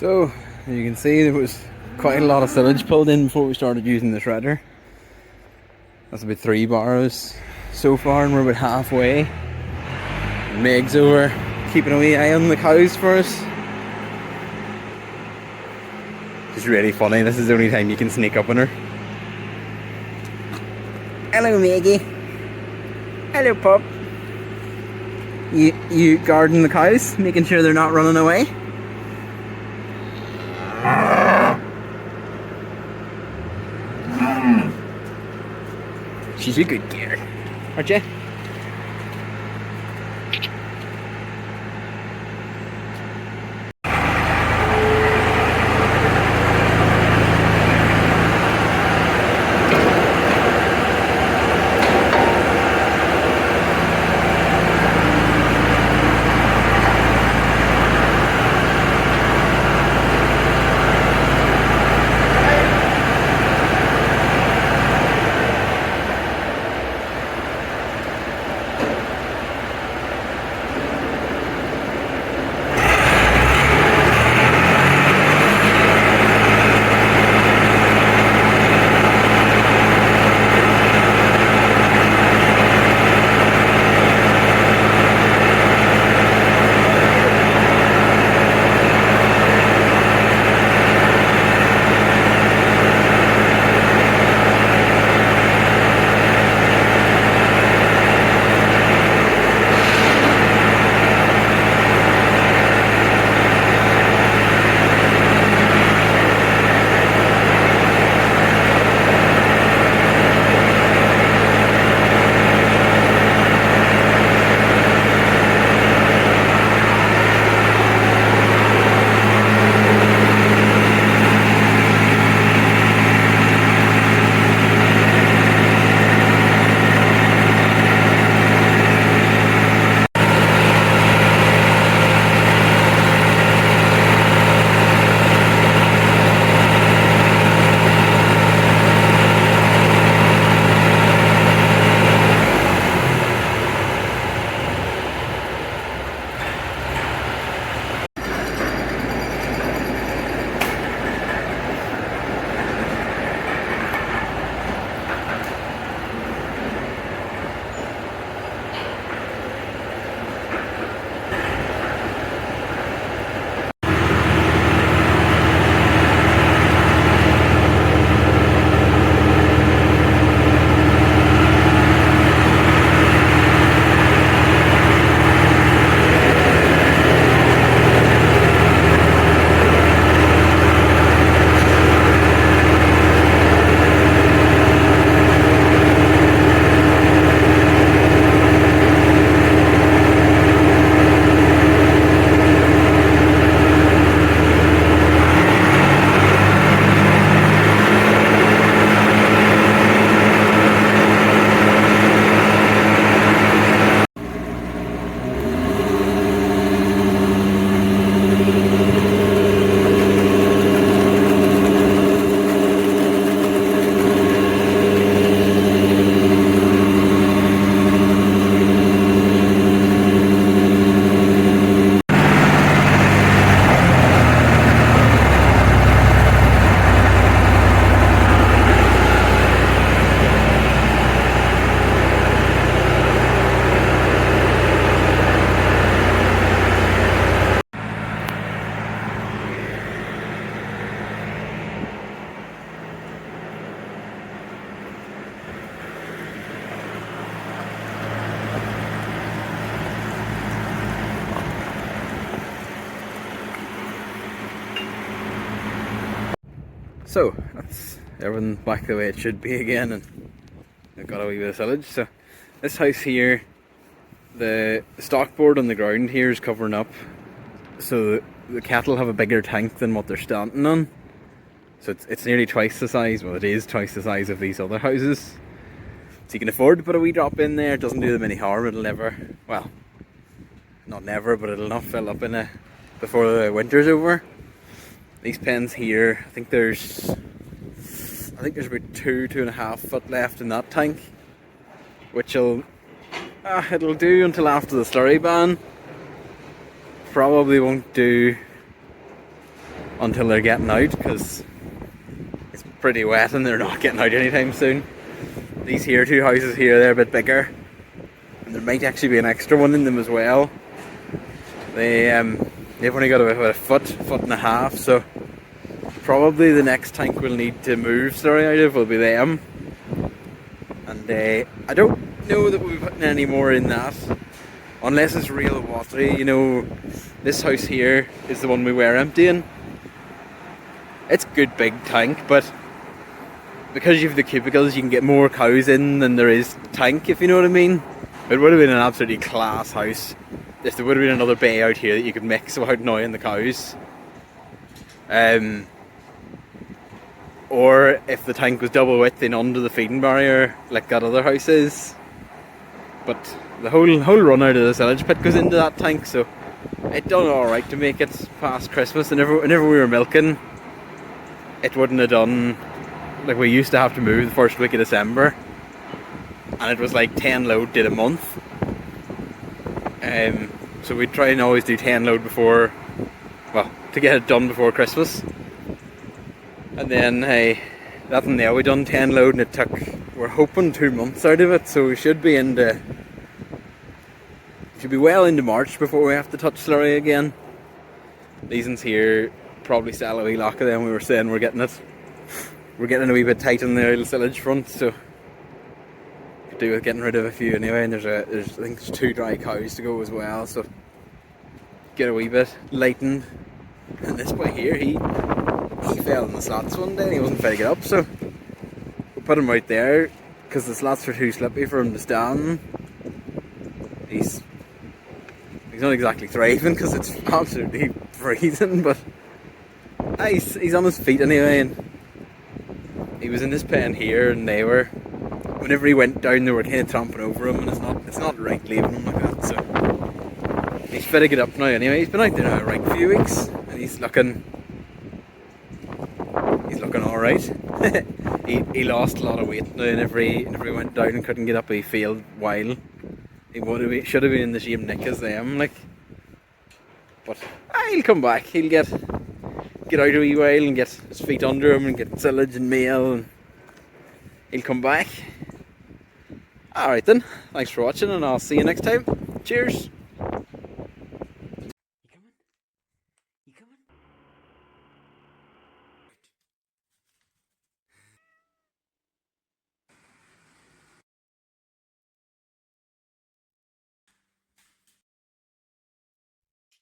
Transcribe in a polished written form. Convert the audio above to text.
So, you can see there was quite a lot of silage pulled in before we started using the shredder. That's about 3 barrows so far, and we're about halfway. Meg's over keeping a wee eye on the cows for us. It's really funny, this is the only time you can sneak up on her. Hello Maggie. Hello pup. You guarding the cows, making sure they're not running away? She's a good girl, aren't you? So, that's everything back the way it should be again, and I've got a wee bit of silage. So, this house here, the stock board on the ground here is covering up, so the cattle have a bigger tank than what they're standing on. So it's nearly twice the size, well it is twice the size of these other houses. So you can afford to put a wee drop in there, it doesn't do them any harm, it'll never, well, not never, but it'll not fill up before the winter's over. These pens here, I think there's about 2.5 foot left in that tank, which it'll do until after the slurry ban. Probably won't do until they're getting out, because it's pretty wet and they're not getting out anytime soon. These here two houses here, they're a bit bigger, and there might actually be an extra one in them as well. They've only got about a foot and a half, so probably the next tank we'll need to move slurry out of will be them. And I don't know that we'll be putting any more in that, unless it's real watery. You know, this house here is the one we were emptying. It's a good big tank, but because you have the cubicles, you can get more cows in than there is tank, if you know what I mean. It would have been an absolutely class house if there would have been another bay out here that you could mix without annoying the cows. Or if the tank was double width in under the feeding barrier, like that other house is. But the whole run out of the silage pit goes into that tank, so it done alright to make it past Christmas. And whenever we were milking, it wouldn't have done. Like, we used to have to move the first week of December, and it was like 10 load did a month. So we'd try and always do 10 load before, well, to get it done before Christmas. And then that and there we done 10 load, and it took, we're hoping, 2 months out of it, so we should be well into March before we have to touch slurry again. These ones here probably sell a wee lock of them. We were saying we're getting a wee bit tight on the little silage front, so could do with getting rid of a few anyway. And I think there's 2 dry cows to go as well, so get a wee bit lightened. And this boy here, he fell in the slats one day and he wasn't fair to get up, so we put him out there because the slats were too slippy for him to stand. He's not exactly thriving because it's absolutely freezing, but he's on his feet anyway. And he was in this pen here, and whenever he went down, they were kind of tramping over him, and it's not right leaving him like that, so he's fit to get up now anyway. He's been out there now a right few weeks, and he's looking alright. he lost a lot of weight now, and whenever he went down and couldn't get up, he failed while. He should have been in the same nick as them, like. But he'll come back. He'll get out a wee while and get his feet under him and get silage and meal, and he'll come back. Alright then, thanks for watching, and I'll see you next time. Cheers!